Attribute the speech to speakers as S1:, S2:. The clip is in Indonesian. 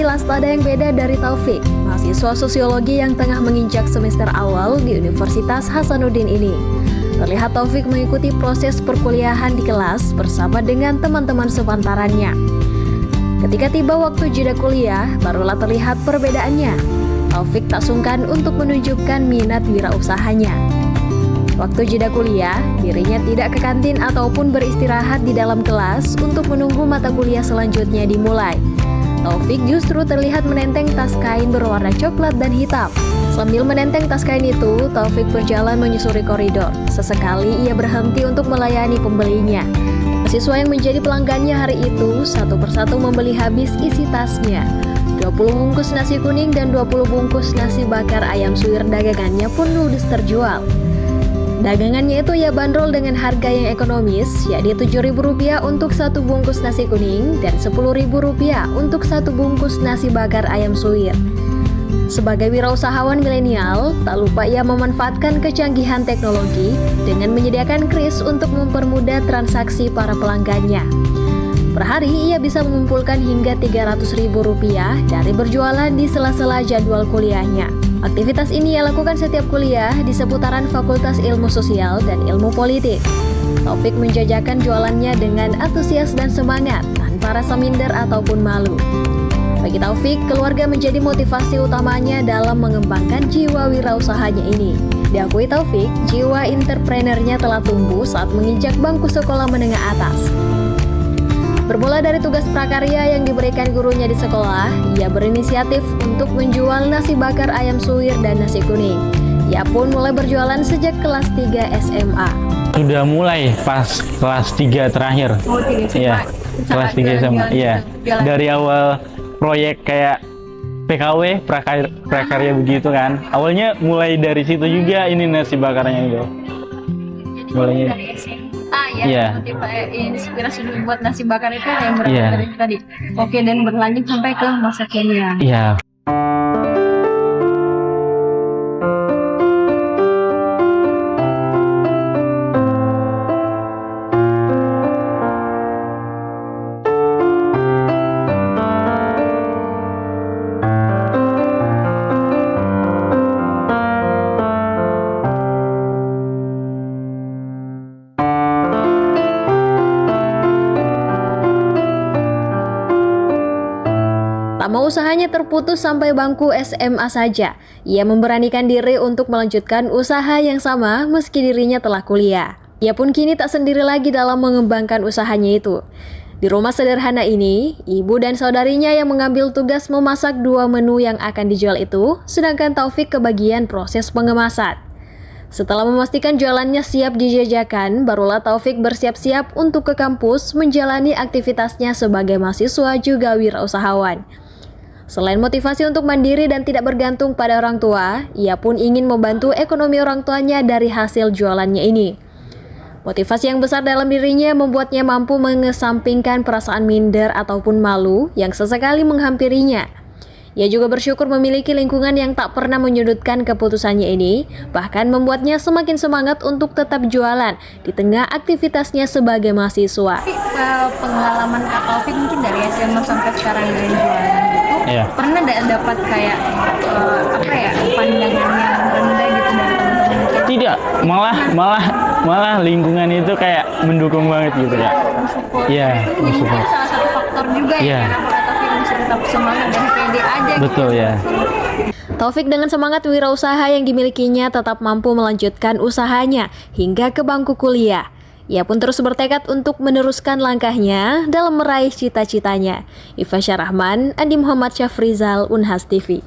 S1: sekilas tak ada yang beda dari Taufik, mahasiswa sosiologi yang tengah menginjak semester awal di Universitas Hasanuddin ini. Terlihat Taufik mengikuti proses perkuliahan di kelas bersama dengan teman-teman sepantarannya. Ketika tiba waktu jeda kuliah, barulah terlihat perbedaannya. Taufik tak sungkan untuk menunjukkan minat wirausahanya. Waktu jeda kuliah, dirinya tidak ke kantin ataupun beristirahat di dalam kelas untuk menunggu mata kuliah selanjutnya dimulai. Taufik justru terlihat menenteng tas kain berwarna coklat dan hitam. Sambil menenteng tas kain itu, Taufik berjalan menyusuri koridor. Sesekali ia berhenti untuk melayani pembelinya. Mahasiswa yang menjadi pelanggannya hari itu satu persatu membeli habis isi tasnya. 20 bungkus nasi kuning dan 20 bungkus nasi bakar ayam suwir dagangannya pun ludes terjual. Dagangannya itu ia bandrol dengan harga yang ekonomis, yakni Rp7.000 untuk satu bungkus nasi kuning dan Rp10.000 untuk satu bungkus nasi bakar ayam suwir. Sebagai wirausahawan milenial, tak lupa ia memanfaatkan kecanggihan teknologi dengan menyediakan kris untuk mempermudah transaksi para pelanggannya. Per hari ia bisa mengumpulkan hingga Rp300.000 dari berjualan di sela-sela jadwal kuliahnya. Aktivitas ini ia lakukan setiap kuliah di seputaran Fakultas Ilmu Sosial dan Ilmu Politik. Taufik menjajakan jualannya dengan antusias dan semangat, tanpa rasa minder ataupun malu. Bagi Taufik, keluarga menjadi motivasi utamanya dalam mengembangkan jiwa wirausahanya ini. Diakui Taufik, jiwa entrepreneurnya telah tumbuh saat menginjak bangku sekolah menengah atas. Bermula dari tugas prakarya yang diberikan gurunya di sekolah, ia berinisiatif untuk menjual nasi bakar ayam suwir dan nasi kuning. Ia pun mulai berjualan sejak kelas 3 SMA.
S2: Sudah mulai pas kelas 3 terakhir.
S1: Oh, 3 SMA.
S2: Iya, kelas 3 SMA. Iya. Dari awal proyek kayak PKW, prakarya begitu kan. Awalnya mulai dari situ juga ini nasi bakarnya itu. Mulainya
S1: dari SMA ya, inspirasi buat nasi bakar itu yang berawal dari tadi. Oke, dan berlanjut sampai ke masa kini.
S2: Iya.
S1: Tak mau usahanya terputus sampai bangku SMA saja, ia memberanikan diri untuk melanjutkan usaha yang sama meski dirinya telah kuliah. Ia pun kini tak sendiri lagi dalam mengembangkan usahanya itu. Di rumah sederhana ini, ibu dan saudarinya yang mengambil tugas memasak 2 menu yang akan dijual itu, sedangkan Taufik kebagian proses pengemasan. Setelah memastikan jualannya siap dijajakan, barulah Taufik bersiap-siap untuk ke kampus menjalani aktivitasnya sebagai mahasiswa juga wirausahawan. Selain motivasi untuk mandiri dan tidak bergantung pada orang tua, ia pun ingin membantu ekonomi orang tuanya dari hasil jualannya ini. Motivasi yang besar dalam dirinya membuatnya mampu mengesampingkan perasaan minder ataupun malu yang sesekali menghampirinya. Ia juga bersyukur memiliki lingkungan yang tak pernah menyudutkan keputusannya ini, bahkan membuatnya semakin semangat untuk tetap jualan di tengah aktivitasnya sebagai mahasiswa. Pengalaman Kak Taufik mungkin dari SMA sampai sekarang dari jualan gitu, pernah dapat kayak pandangan yang rendah gitu dari teman-teman?
S2: Tidak, malah lingkungan itu kayak mendukung banget gitu ya. Iya,
S1: mungkin salah satu faktor juga ya kenapa Taufik bisa tetap semangat dan pede aja.
S2: Betul
S1: gitu.
S2: ya.
S1: Taufik dengan semangat wirausaha yang dimilikinya tetap mampu melanjutkan usahanya hingga ke bangku kuliah. Ia pun terus bertekad untuk meneruskan langkahnya dalam meraih cita-citanya. Iva Syarahman, Andi Muhammad Syafrizal, Unhas TV.